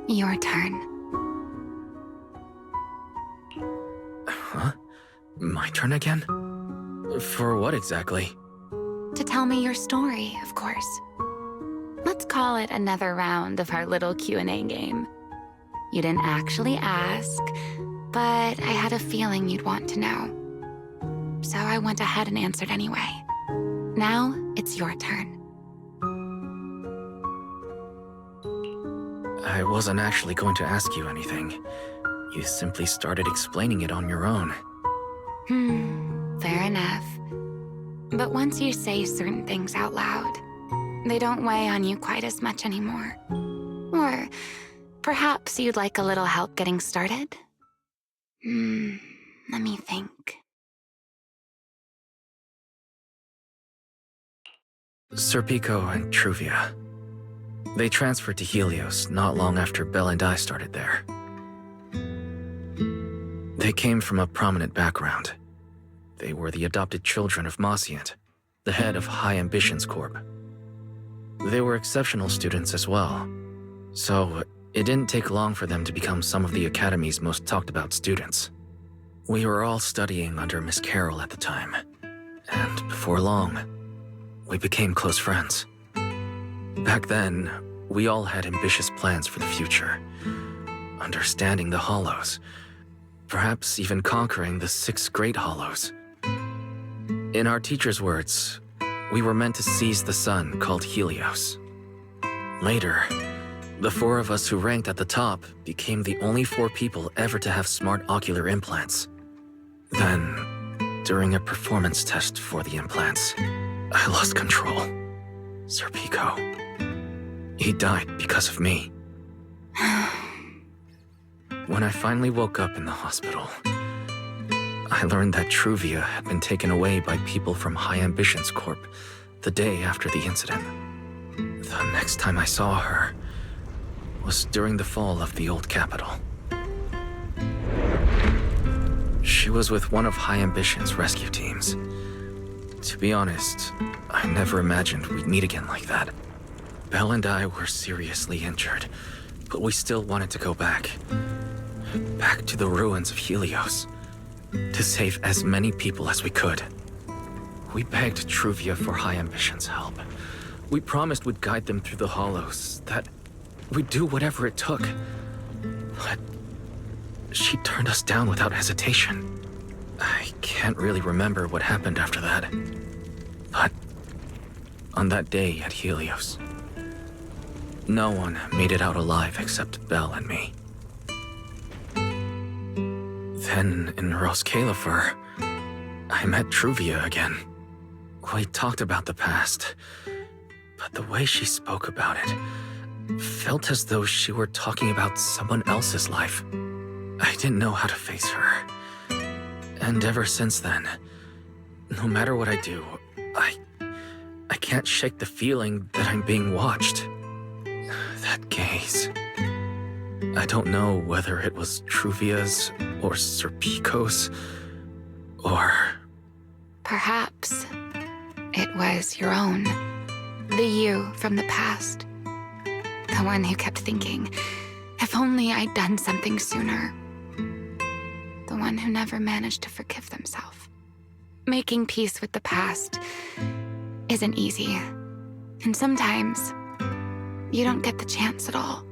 Your turn. Huh? My turn again? For what exactly? To tell me your story, of course. Let's call it another round of our little Q&A game. You didn't actually ask, but I had a feeling you'd want to know. So I went ahead and answered anyway. Now, it's your turn. I wasn't actually going to ask you anything. You simply started explaining it on your own. Fair enough. But once you say certain things out loud, they don't weigh on you quite as much anymore. Or perhaps you'd like a little help getting started? Let me think. Serpico and Truvia. They transferred to Helios not long after Belle and I started there. They came from a prominent background. They were the adopted children of Mosient, the head of High Ambitions Corp. They were exceptional students as well, so it didn't take long for them to become some of the Academy's most talked about students. We were all studying under Miss Carroll at the time, and before long, we became close friends. Back then, we all had ambitious plans for the future, understanding the Hollows, perhaps even conquering the 6 Great Hollows. In our teacher's words, we were meant to seize the sun called Helios. Later, the 4 of us who ranked at the top became the only 4 people ever to have smart ocular implants. Then, during a performance test for the implants, I lost control. Serpico. He died because of me. When I finally woke up in the hospital, I learned that Truvia had been taken away by people from High Ambitions Corp the day after the incident. The next time I saw her was during the fall of the old capital. She was with one of High Ambitions' rescue teams. To be honest, I never imagined we'd meet again like that. Belle and I were seriously injured, but we still wanted to go back. Back to the ruins of Helios, to save as many people as we could. We begged Truvia for High Ambitions' help. We promised we'd guide them through the Hollows, that we'd do whatever it took. But she turned us down without hesitation. I can't really remember what happened after that. But on that day at Helios, no one made it out alive except Belle and me. Then in Roskalifer, I met Truvia again. We talked about the past, but the way she spoke about it felt as though she were talking about someone else's life. I didn't know how to face her. And ever since then, no matter what I do, I can't shake the feeling that I'm being watched. That gaze. I don't know whether it was Truvia's or Serpico's, or... Perhaps it was your own. The you from the past. The one who kept thinking, if only I'd done something sooner. The one who never managed to forgive themselves. Making peace with the past isn't easy. And sometimes, you don't get the chance at all.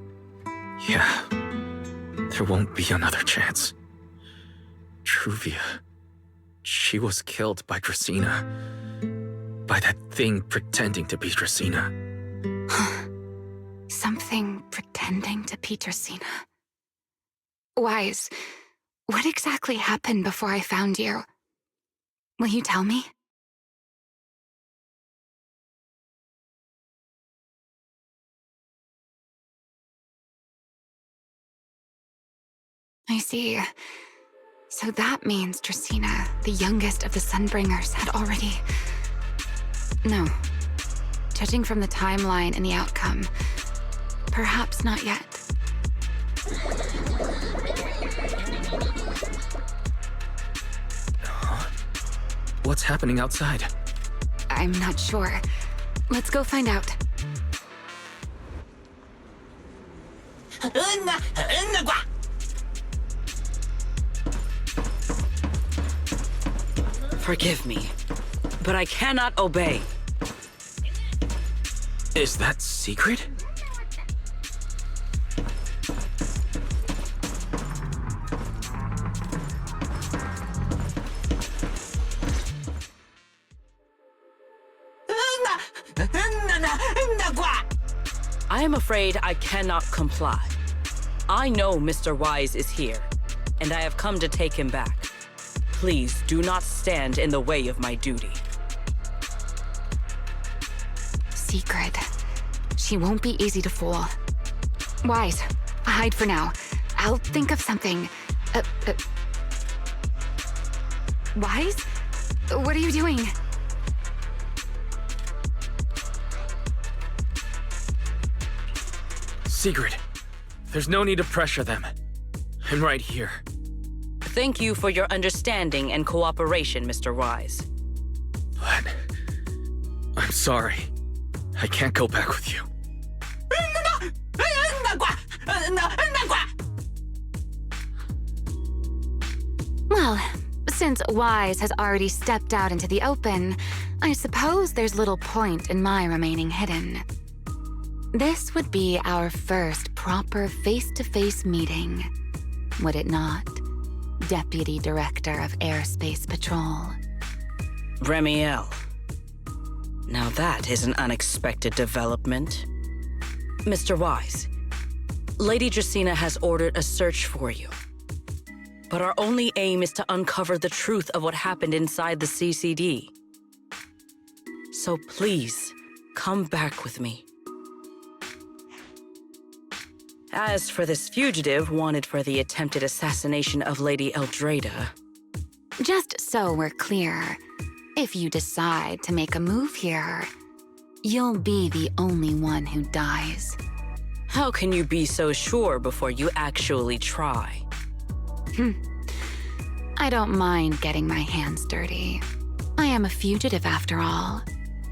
Yeah, there won't be another chance. Truvia, she was killed by Dracena. By that thing pretending to be Dracena. Something pretending to be Dracena. Wise, what exactly happened before I found you? Will you tell me? I see. So that means Dracena, the youngest of the Sunbringers, had already... No. Judging from the timeline and the outcome, perhaps not yet. What's happening outside? I'm not sure. Let's go find out. Forgive me, but I cannot obey. Is that secret? I am afraid I cannot comply. I know Mr. Wise is here, and I have come to take him back. Please do not stand in the way of my duty. Secret. She won't be easy to fool. Wise, hide for now. I'll think of something. Wise? What are you doing? Secret. There's no need to pressure them. I'm right here. Thank you for your understanding and cooperation, Mr. Wise. But I'm sorry. I can't go back with you. Well, since Wise has already stepped out into the open, I suppose there's little point in my remaining hidden. This would be our first proper face-to-face meeting, would it not, Deputy Director of Airspace Patrol? Remiel. Now that is an unexpected development. Mr. Wise, Lady Dracaena has ordered a search for you. But our only aim is to uncover the truth of what happened inside the CCD. So please, come back with me. As for this fugitive wanted for the attempted assassination of Lady Eldrada... Just so we're clear, if you decide to make a move here, you'll be the only one who dies. How can you be so sure before you actually try? I don't mind getting my hands dirty. I am a fugitive after all.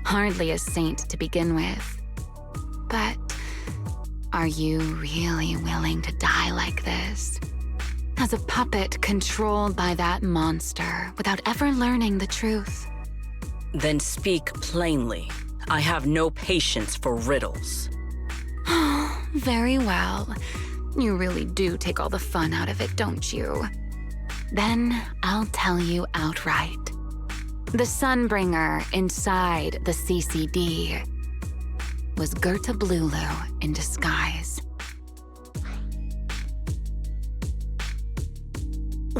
Hardly a saint to begin with. But are you really willing to die like this? As a puppet controlled by that monster without ever learning the truth? Then speak plainly. I have no patience for riddles. Very well. You really do take all the fun out of it, don't you? Then I'll tell you outright. The Sunbringer inside the CCD was Gerta Blulu in disguise.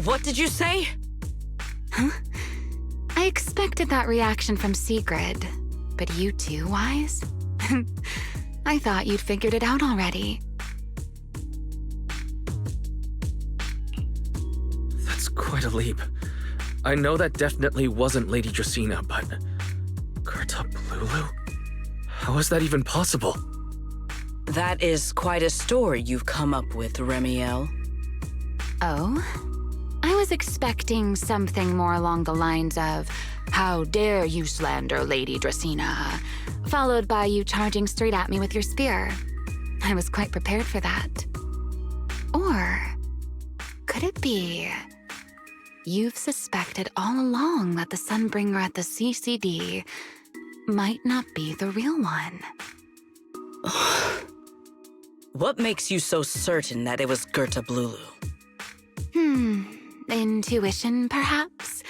What did you say? Huh? I expected that reaction from Sigrid, but you too, Wise? I thought you'd figured it out already. That's quite a leap. I know that definitely wasn't Lady Dracaena, but... Gerta Blulu? How is that even possible? That is quite a story you've come up with, Remiel. Oh? I was expecting something more along the lines of, "How dare you slander Lady Dracaena?" followed by you charging straight at me with your spear. I was quite prepared for that. Or could it be you've suspected all along that the Sunbringer at the CCD might not be the real one? What makes you so certain that it was Gerta Blulu? Intuition, perhaps?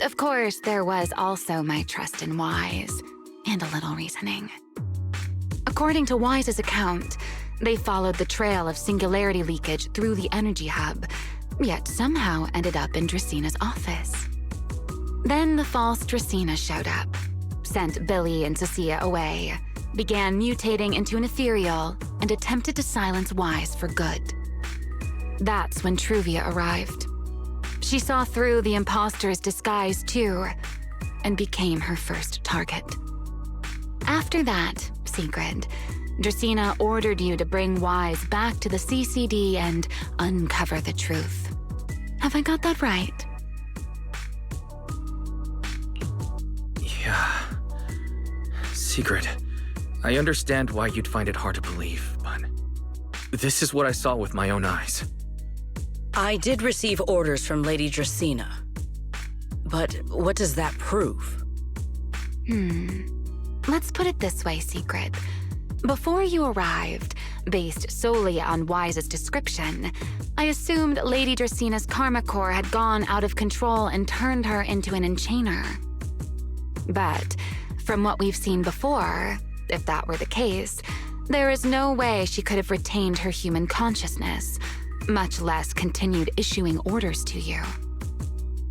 Of course, there was also my trust in Wise, and a little reasoning. According to Wise's account, they followed the trail of singularity leakage through the energy hub, yet somehow ended up in Dracaena's office. Then the false Dracaena showed up, sent Billy and Cecilia away, began mutating into an ethereal, and attempted to silence Wise for good. That's when Truvia arrived. She saw through the imposter's disguise too, and became her first target. After that, Sigrid, Dracaena ordered you to bring Wise back to the CCD and uncover the truth. Have I got that right? Yeah. Secret. I understand why you'd find it hard to believe, but... This is what I saw with my own eyes. I did receive orders from Lady Dracena. But what does that prove? Let's put it this way, Secret. Before you arrived, based solely on Wise's description, I assumed Lady Dracena's karma core had gone out of control and turned her into an enchainer. But from what we've seen before, if that were the case, there is no way she could have retained her human consciousness, much less continued issuing orders to you.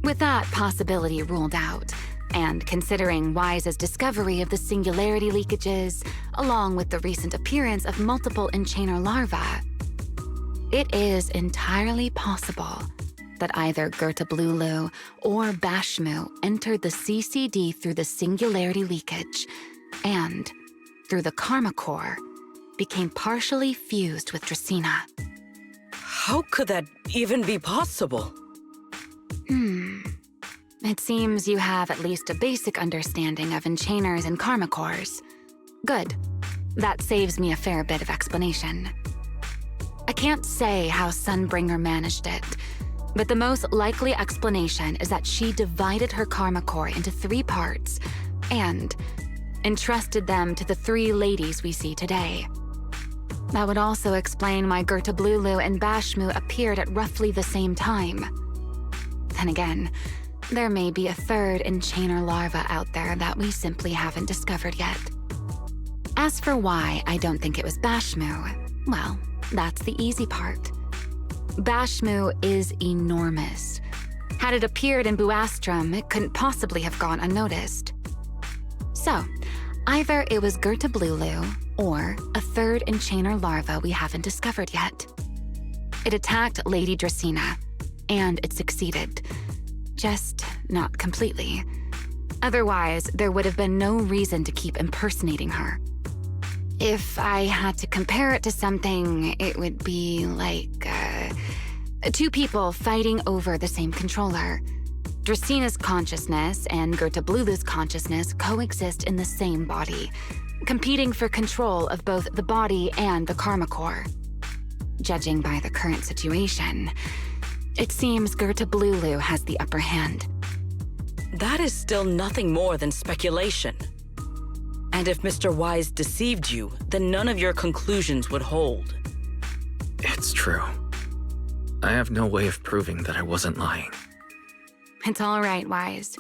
With that possibility ruled out, and considering Wise's discovery of the singularity leakages, along with the recent appearance of multiple enchainer larvae, it is entirely possible that either Gerta Blulu or Bashmu entered the CCD through the singularity leakage, and, through the karma core, became partially fused with Dracena. How could that even be possible? It seems you have at least a basic understanding of enchainers and karma cores. Good. That saves me a fair bit of explanation. I can't say how Sunbringer managed it, but the most likely explanation is that she divided her karma core into 3 parts and entrusted them to the 3 ladies we see today. That would also explain why Gerta Blulu and Bashmu appeared at roughly the same time. Then again, there may be a 3rd enchainer larva out there that we simply haven't discovered yet. As for why I don't think it was Bashmu, well, that's the easy part. Bashmu is enormous. Had it appeared in Buastrum, it couldn't possibly have gone unnoticed. So, either it was Gerta Blulu or a 3rd enchainer larva we haven't discovered yet. It attacked Lady Dracena, and it succeeded. Just not completely. Otherwise, there would have been no reason to keep impersonating her. If I had to compare it to something, it would be like 2 people fighting over the same controller. Dracena's consciousness and Gerta Blulu's consciousness coexist in the same body, competing for control of both the body and the karma core. Judging by the current situation, it seems Gerta Blulu has the upper hand. That is still nothing more than speculation. And if Mr. Wise deceived you, then none of your conclusions would hold. It's true. I have no way of proving that I wasn't lying. It's all right, Wise.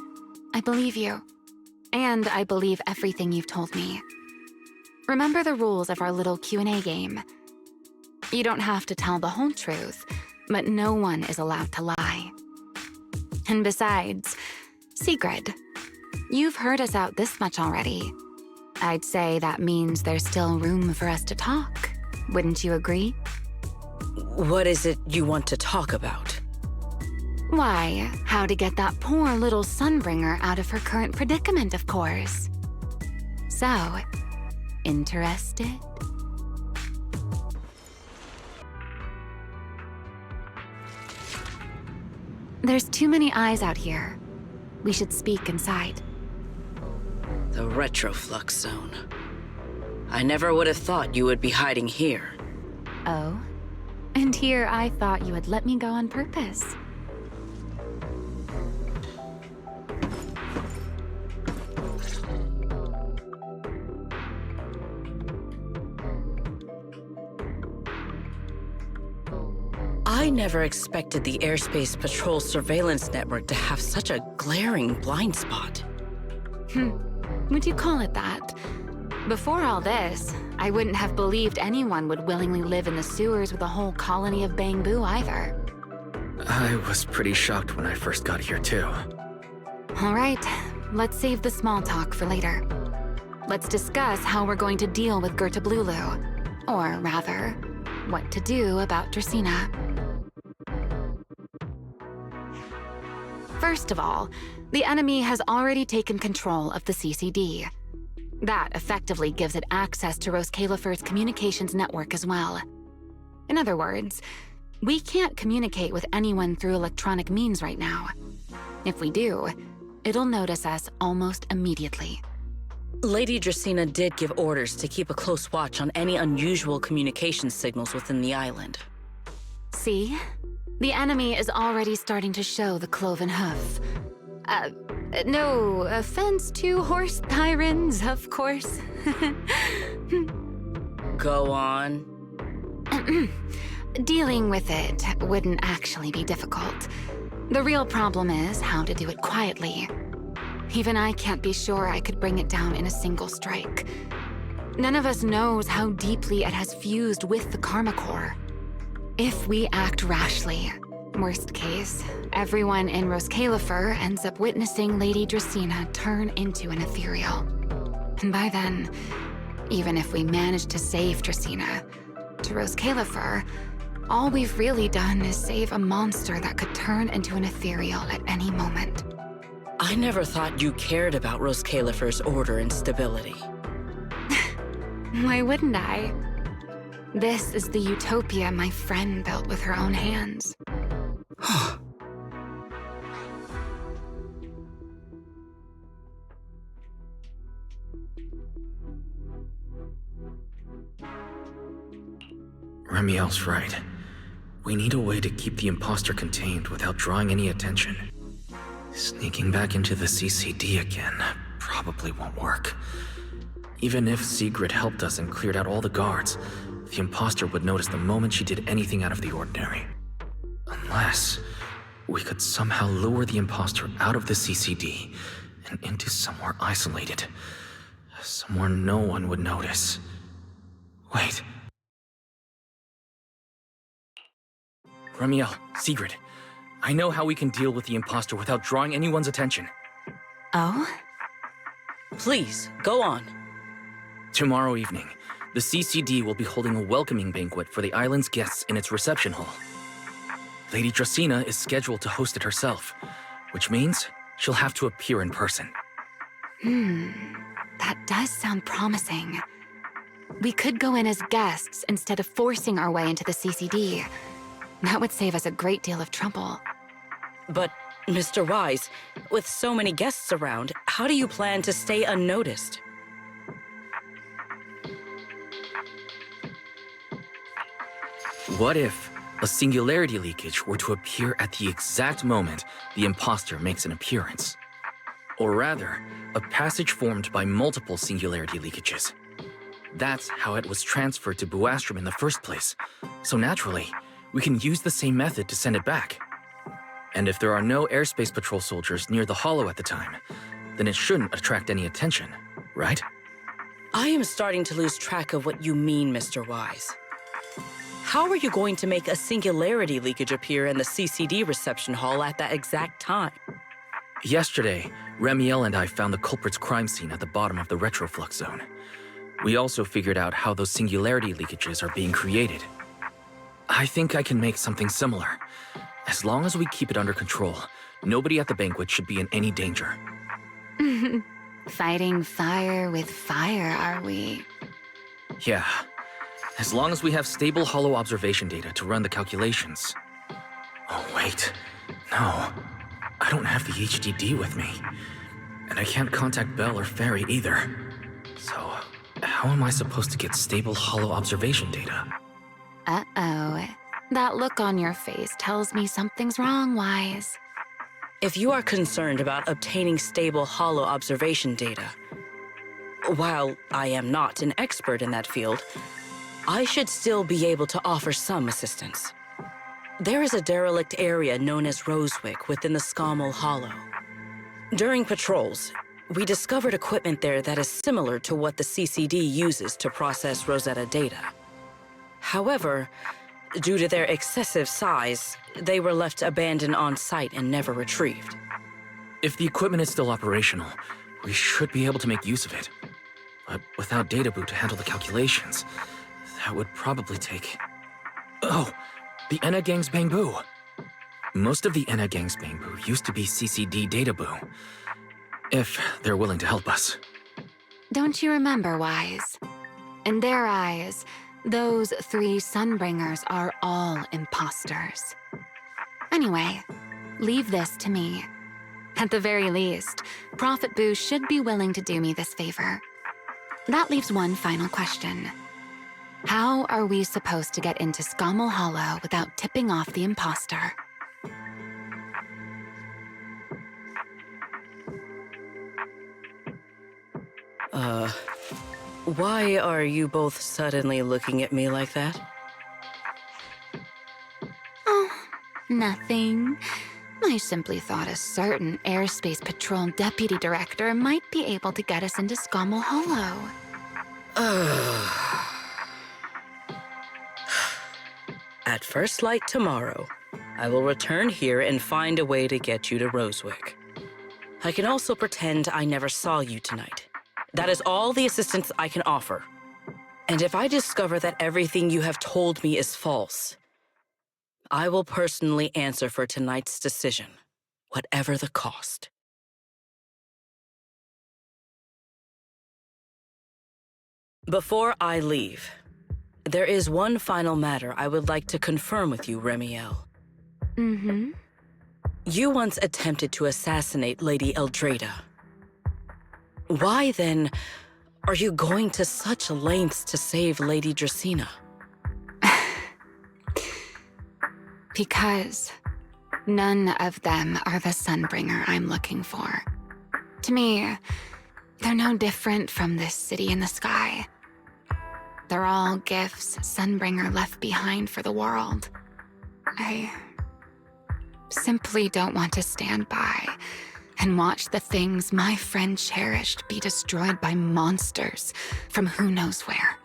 I believe you. And I believe everything you've told me. Remember the rules of our little Q&A game. You don't have to tell the whole truth, but no one is allowed to lie. And besides, Sigrid, you've heard us out this much already. I'd say that means there's still room for us to talk. Wouldn't you agree? What is it you want to talk about? Why, how to get that poor little Sunbringer out of her current predicament, of course. So, interested? There's too many eyes out here. We should speak inside. The retroflux zone. I never would have thought you would be hiding here. Oh? And here I thought you would let me go on purpose. I never expected the Airspace Patrol surveillance network to have such a glaring blind spot. Would you call it that? Before all this, I wouldn't have believed anyone would willingly live in the sewers with a whole colony of Bangbu either. I was pretty shocked when I first got here too. All right, let's save the small talk for later. Let's discuss how we're going to deal with Gerta Blulu. Or rather, what to do about Dracena. First of all, the enemy has already taken control of the CCD. That effectively gives it access to Roskalifer's communications network as well. In other words, we can't communicate with anyone through electronic means right now. If we do, it'll notice us almost immediately. Lady Dracaena did give orders to keep a close watch on any unusual communication signals within the island. See? The enemy is already starting to show the cloven hoof. No offense to horse tyrants, of course. Go on. Dealing with it wouldn't actually be difficult. The real problem is how to do it quietly. Even I can't be sure I could bring it down in a single strike. None of us knows how deeply it has fused with the Karma Core. If we act rashly, worst case, everyone in Roscalifer ends up witnessing Lady Dracaena turn into an ethereal. And by then, even if we manage to save Dracaena, to Roscalifer, all we've really done is save a monster that could turn into an ethereal at any moment. I never thought you cared about Roscalifer's order and stability. Why wouldn't I? This is the utopia my friend built with her own hands. Remiel's right. We need a way to keep the imposter contained without drawing any attention. Sneaking back into the CCD again probably won't work. Even if Sigrid helped us and cleared out all the guards, the imposter would notice the moment she did anything out of the ordinary. Unless we could somehow lure the imposter out of the CCD and into somewhere isolated. Somewhere no one would notice. Wait. Remiel, Sigrid, I know how we can deal with the imposter without drawing anyone's attention. Oh? Please, go on. Tomorrow evening, the CCD will be holding a welcoming banquet for the island's guests in its reception hall. Lady Dracaena is scheduled to host it herself, which means she'll have to appear in person. That does sound promising. We could go in as guests instead of forcing our way into the CCD. That would save us a great deal of trouble. But, Mr. Wise, with so many guests around, how do you plan to stay unnoticed? What if a singularity leakage were to appear at the exact moment the imposter makes an appearance? Or rather, a passage formed by multiple singularity leakages. That's how it was transferred to Buastrom in the first place. So naturally, we can use the same method to send it back. And if there are no airspace patrol soldiers near the hollow at the time, then it shouldn't attract any attention, right? I am starting to lose track of what you mean, Mr. Wise. How are you going to make a singularity leakage appear in the CCD reception hall at that exact time? Yesterday, Remiel and I found the culprit's crime scene at the bottom of the retroflux zone. We also figured out how those singularity leakages are being created. I think I can make something similar. As long as we keep it under control, nobody at the banquet should be in any danger. Fighting fire with fire, are we? Yeah. As long as we have stable hollow observation data to run the calculations. Oh, wait. No. I don't have the HDD with me. And I can't contact Belle or Ferry either. So, how am I supposed to get stable hollow observation data? Uh-oh. That look on your face tells me something's wrong, Wise. If you are concerned about obtaining stable hollow observation data, while I am not an expert in that field, I should still be able to offer some assistance. There is a derelict area known as Rosewick within the Scommel Hollow. During patrols, we discovered equipment there that is similar to what the CCD uses to process Rosetta data. However, due to their excessive size, they were left abandoned on site and never retrieved. If the equipment is still operational, we should be able to make use of it. But without data boot to handle the calculations, that would probably take... Oh, the Enna Gang's Bangbu. Most of the Enna Gang's Bangbu used to be CCD data boo. If they're willing to help us. Don't you remember, Wise? In their eyes, those 3 Sunbringers are all imposters. Anyway, leave this to me. At the very least, Prophet Boo should be willing to do me this favor. that leaves one final question. How are we supposed to get into Scommel Hollow without tipping off the imposter? Why are you both suddenly looking at me like that? Oh, nothing. I simply thought a certain airspace patrol deputy director might be able to get us into Scommel Hollow. At first light tomorrow, I will return here and find a way to get you to Rosewick. I can also pretend I never saw you tonight. That is all the assistance I can offer. And if I discover that everything you have told me is false, I will personally answer for tonight's decision, whatever the cost. Before I leave, there is one final matter I would like to confirm with you, Remiel. Mm-hmm. You once attempted to assassinate Lady Eldrada. Why, then, are you going to such lengths to save Lady Dracena? Because none of them are the Sunbringer I'm looking for. To me, they're no different from this city in the sky. They're all gifts Sunbringer left behind for the world. I simply don't want to stand by and watch the things my friend cherished be destroyed by monsters from who knows where.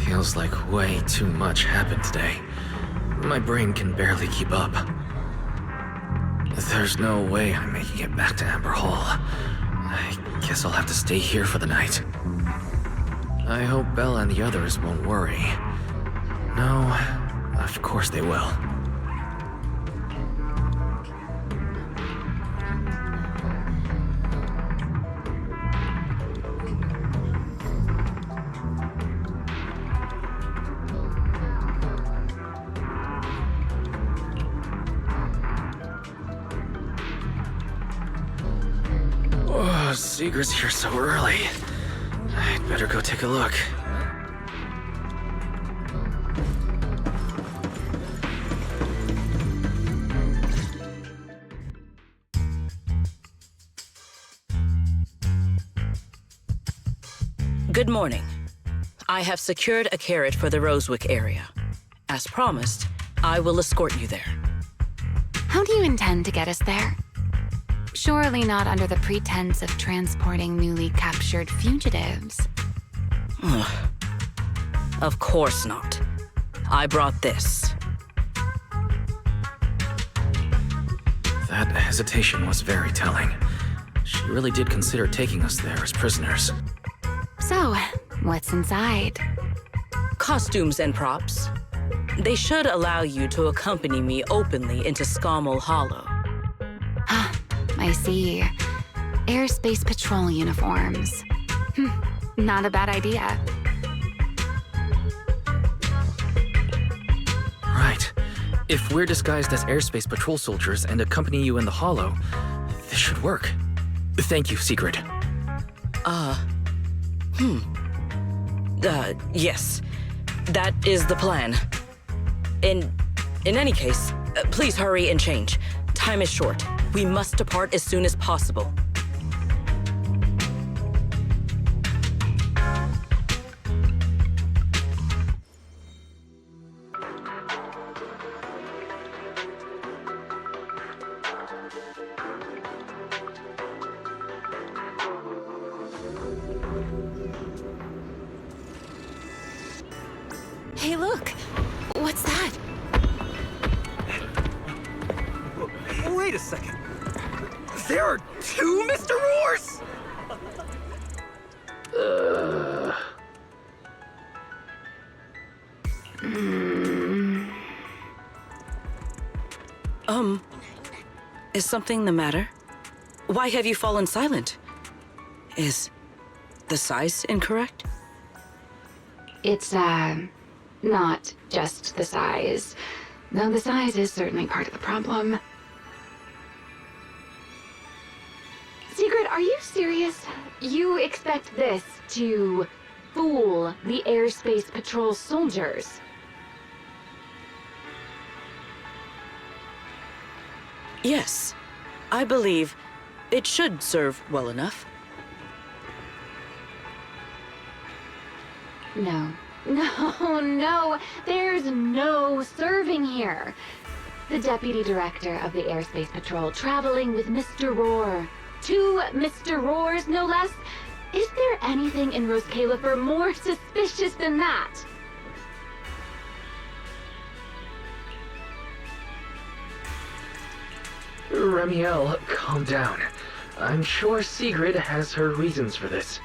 Feels like way too much happened today. My brain can barely keep up. There's no way I'm making it back to Amber Hall. I guess I'll have to stay here for the night. I hope Bella and the others won't worry. No, of course they will. Oh, Sigrid's here so early. I'd better go take a look. Good morning. I have secured a carriage for the Rosewick area. As promised, I will escort you there. How do you intend to get us there? Surely not under the pretense of transporting newly captured fugitives. Of course not. I brought this. That hesitation was very telling. She really did consider taking us there as prisoners. So, what's inside? Costumes and props. They should allow you to accompany me openly into Scommel Hollow. I see. Airspace Patrol uniforms. Not a bad idea. Right. If we're disguised as Airspace Patrol soldiers and accompany you in the Hollow, this should work. Thank you, Sigrid. Yes. That is the plan. In any case, please hurry and change. Time is short. We must depart as soon as possible. Hey, look! What's that? Wait a second. There are two Mr. Roars? Is something the matter? Why have you fallen silent? Is the size incorrect? It's, not just the size. Though the size is certainly part of the problem. Sigrid, are you serious? You expect this to fool the Airspace Patrol soldiers? Yes. I believe it should serve well enough. No. No. There's no serving here. The Deputy Director of the Airspace Patrol traveling with Mr. Roar. Two Mr. Roars, no less. Is there anything in Rose Califer more suspicious than that? Remiel, calm down. I'm sure Sigrid has her reasons for this.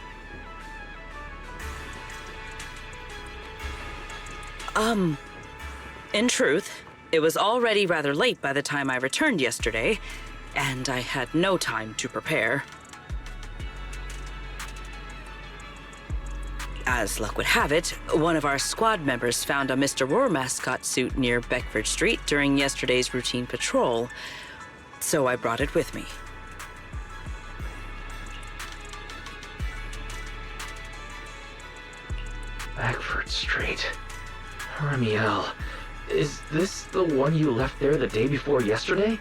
In truth, it was already rather late by the time I returned yesterday, and I had no time to prepare. As luck would have it, one of our squad members found a Mr. Roar mascot suit near Beckford Street during yesterday's routine patrol, so I brought it with me. Beckford Street. Remiel, is this the one you left there the day before yesterday?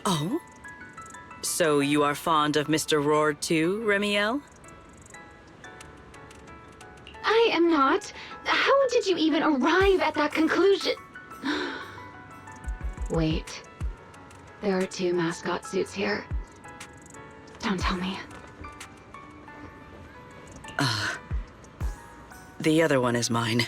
Oh? So you are fond of Mr. Roar too, Remiel? I am not. How did you even arrive at that conclusion? Wait. There are two mascot suits here. Don't tell me. The other one is mine.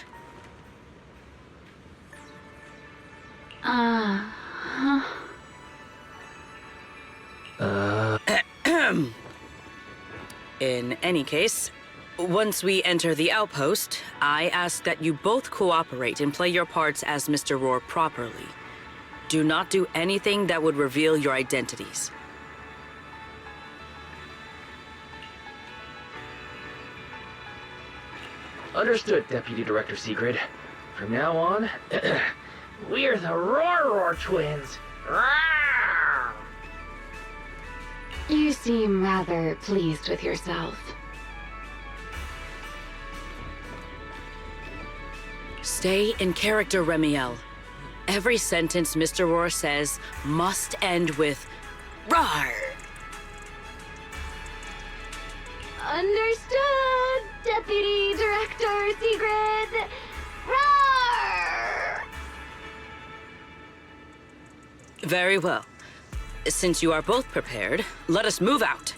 In any case, once we enter the outpost, I ask that you both cooperate and play your parts as Mr. Roar properly. Do not do anything that would reveal your identities. Understood, Deputy Director Sigrid. From now on, we're the Roar twins. Rawr! You seem rather pleased with yourself. Stay in character, Remiel. Every sentence Mr. Roar says must end with "Rawr!" Understood, Deputy Director Sigrid. Roar! Very well. Since you are both prepared, let us move out.